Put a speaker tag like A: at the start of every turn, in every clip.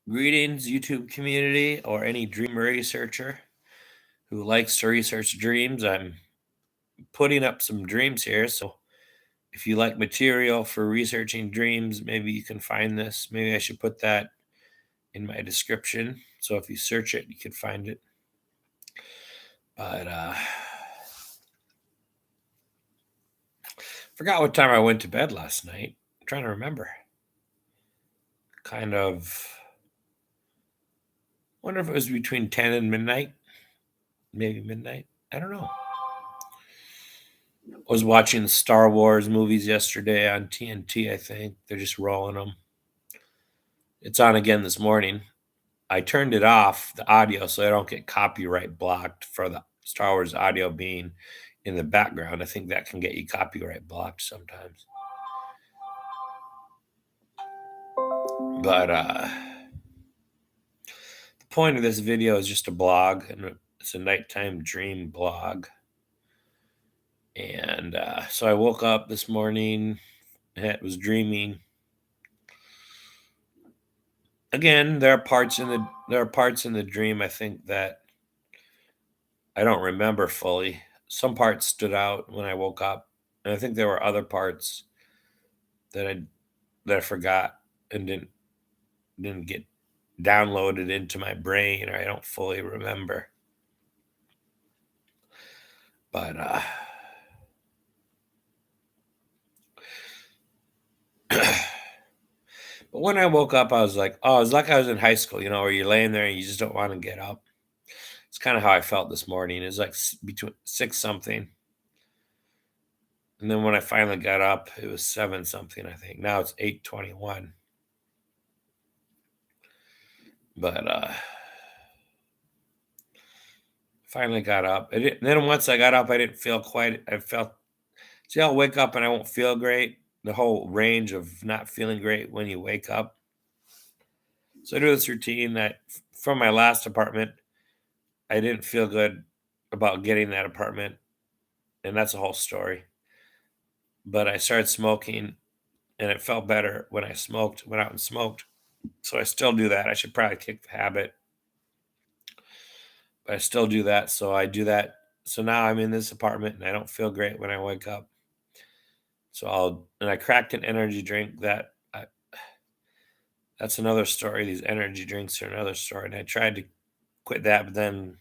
A: Greetings, YouTube community, or any dream researcher who likes to research dreams. I'm putting up some dreams here. So if you like material for researching dreams, maybe you can find this. Maybe I should put that in my description. So if you search it, you can find it. But forgot what time I went to bed last night. I'm trying to remember. Kind of wonder if it was between 10 and midnight. Maybe midnight. I don't know. Was watching the Star Wars movies yesterday on TNT, I think. They're just rolling them. It's on again this morning. I turned it off, the audio, so I don't get copyright blocked for the Star Wars audio being in the background. I think that can get you copyright blocked sometimes. But the point of this video is just a blog, and it's a nighttime dream blog. And so I woke up this morning and was dreaming. Again, there are parts in the dream I think that I don't remember fully. Some parts stood out when I woke up, and I think there were other parts that I forgot and didn't get downloaded into my brain, or I don't fully remember. But but when I woke up, I was like, oh, it's like I was in high school, where you're laying there and you just don't want to get up. It's kind of how I felt this morning. It's like between 6 something. And then when I finally got up, it was 7 something, I think. Now it's 8:21. But finally got up. And then once I got up, I didn't feel quite. See, I'll wake up and I won't feel great. The whole range of not feeling great when you wake up. So I do this routine that from my last apartment, I didn't feel good about getting that apartment. And that's a whole story. But I started smoking and it felt better when I went out and smoked. So I still do that. I should probably kick the habit. But I still do that. So I do that. So now I'm in this apartment and I don't feel great when I wake up. So I cracked an energy drink that's another story. These energy drinks are another story. And I tried to quit that, but then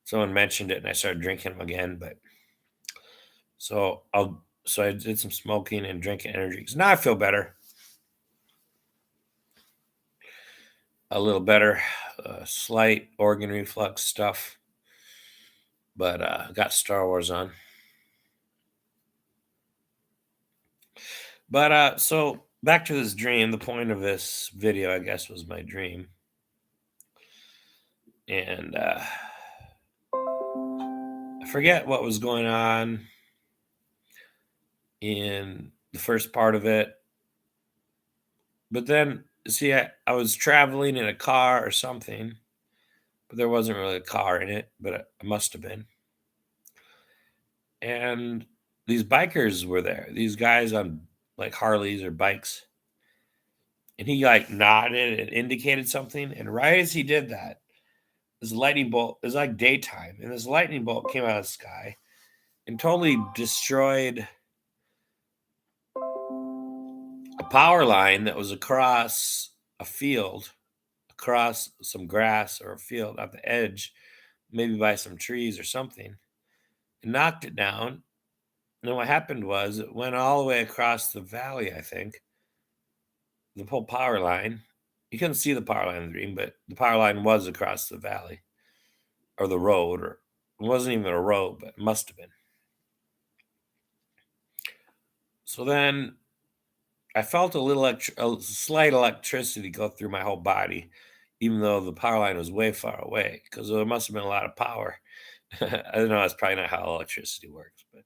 A: someone mentioned it and I started drinking them again. But so I did some smoking and drinking energy drinks. Now I feel better. A little better, slight organ reflux stuff. But got Star Wars on. But so back to this dream. The point of this video, I guess, was my dream. And I forget what was going on in the first part of it. But then, see, I was traveling in a car or something, but there wasn't really a car in it, but it must have been. And these bikers were there, these guys on like Harleys or bikes. And he like nodded and indicated something. And right as he did that, this lightning bolt, it was like daytime, and this lightning bolt came out of the sky and totally destroyed a power line that was across a field, across some grass or a field at the edge, maybe by some trees or something. It knocked it down. And what happened was it went all the way across the valley, I think. The whole power line. You couldn't see the power line in the dream, but the power line was across the valley or the road, or it wasn't even a road, but it must have been. So then I felt a slight electricity go through my whole body, even though the power line was way far away, because there must have been a lot of power. I don't know. That's probably not how electricity works, but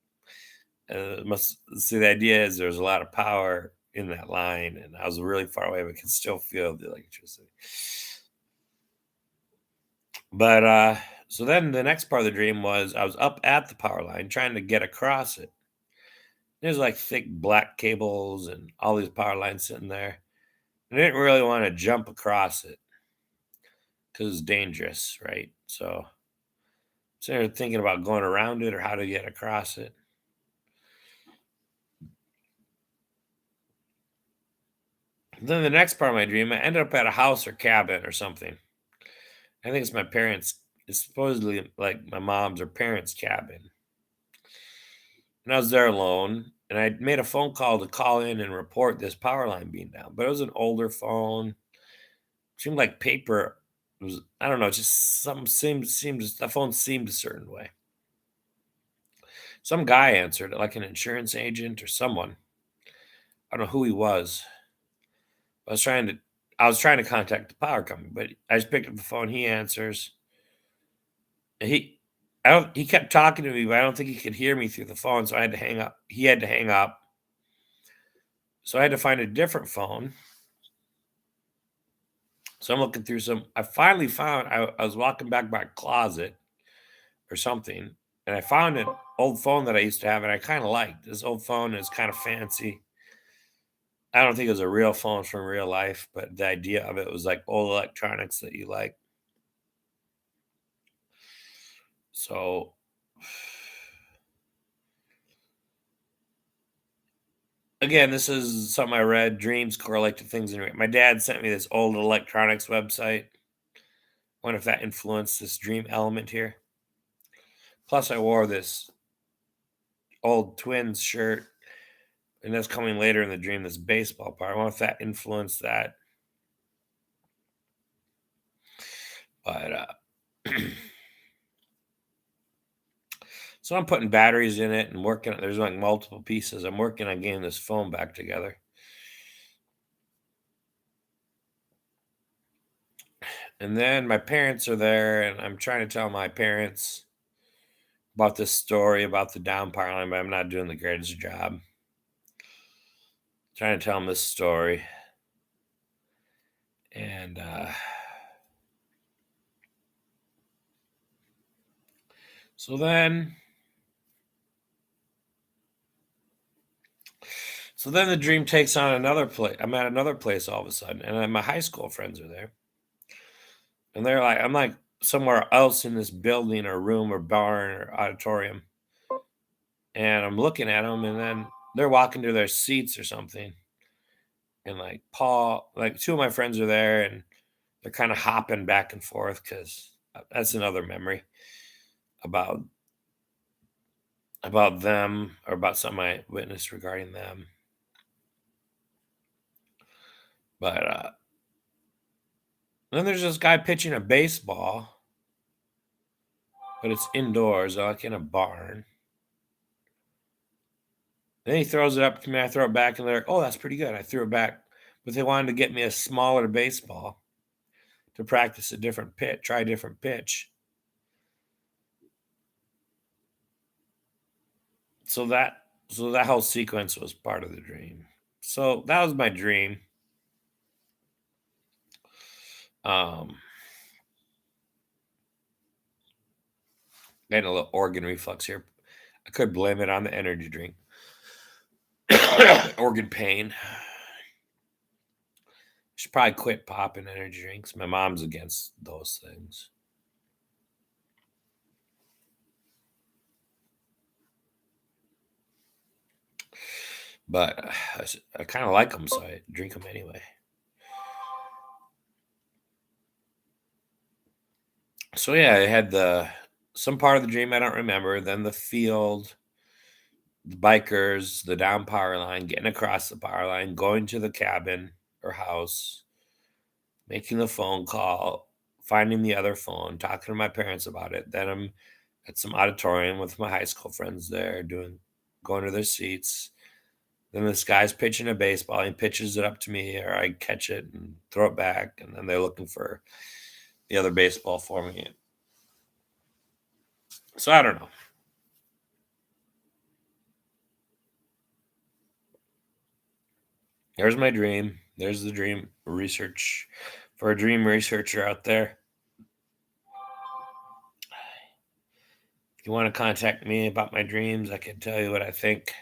A: the idea is there's a lot of power in that line, and I was really far away, but could still feel the electricity. But so then the next part of the dream was I was up at the power line trying to get across it. There's like thick black cables and all these power lines sitting there. I didn't really want to jump across it because it's dangerous, right? So started thinking about going around it or how to get across it. Then the next part of my dream, I ended up at a house or cabin or something. I think it's my parents', it's supposedly like my mom's or parents' cabin. And I was there alone, and I made a phone call to call in and report this power line being down. But it was an older phone. Seemed like paper was, I don't know, just something seemed the phone seemed a certain way. Some guy answered it, like an insurance agent or someone. I don't know who he was. I was trying to I was trying to contact the power company, but I just picked up the phone. He answers. And he kept talking to me, but I don't think he could hear me through the phone, so I had to hang up. He had to hang up. So I had to find a different phone. So I'm looking through some. I finally found. I was walking back by a closet or something, and I found an old phone that I used to have, and I kind of liked this old phone. Is kind of fancy. I don't think it was a real phone from real life, but the idea of it was like old electronics that you like. So again, this is something I read. Dreams correlate to things. My dad sent me this old electronics website. Wonder if that influenced this dream element here. Plus, I wore this old Twins shirt, and that's coming later in the dream. This baseball part. I wonder if that influenced that. But so I'm putting batteries in it and working. There's like multiple pieces. I'm working on getting this phone back together. And then my parents are there, and I'm trying to tell my parents about this story about the down power line, but I'm not doing the greatest job. Trying to tell them this story. And so then the dream takes on another place. I'm at another place all of a sudden, and my high school friends are there. And they're like, I'm like somewhere else in this building or room or barn or auditorium. And I'm looking at them, and then they're walking to their seats or something. And like Paul, like two of my friends are there, and they're kind of hopping back and forth because that's another memory about them or about something I witnessed regarding them. But then there's this guy pitching a baseball, but it's indoors, like in a barn. Then he throws it up to me. I throw it back, and they're like, "Oh, that's pretty good." I threw it back, but they wanted to get me a smaller baseball to practice a different pitch, try a different pitch. So that whole sequence was part of the dream. So that was my dream. Um, Getting a little organ reflux here. I could blame it on the energy drink. Organ pain. Should probably quit popping energy drinks. My mom's against those things. But I kind of like them, so I drink them anyway. So yeah, I had some part of the dream I don't remember. Then the field, the bikers, the down power line, getting across the power line, going to the cabin or house, making the phone call, finding the other phone, talking to my parents about it. Then I'm at some auditorium with my high school friends there, going to their seats. Then this guy's pitching a baseball. He pitches it up to me, or I catch it and throw it back. And then they're looking for the other baseball for me. So I don't know. There's my dream. There's the dream research for a dream researcher out there. If you want to contact me about my dreams, I can tell you what I think.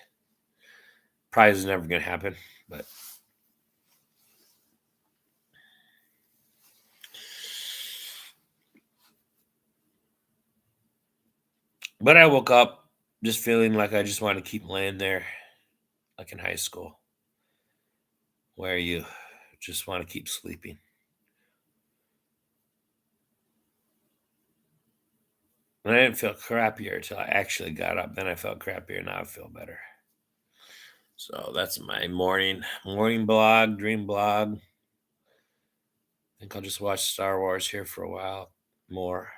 A: Probably is never going to happen, but But I woke up just feeling like I just want to keep laying there, like in high school, where you just want to keep sleeping. And I didn't feel crappier until I actually got up. Then I felt crappier. Now I feel better. So that's my morning blog, dream blog. I think I'll just watch Star Wars here for a while more.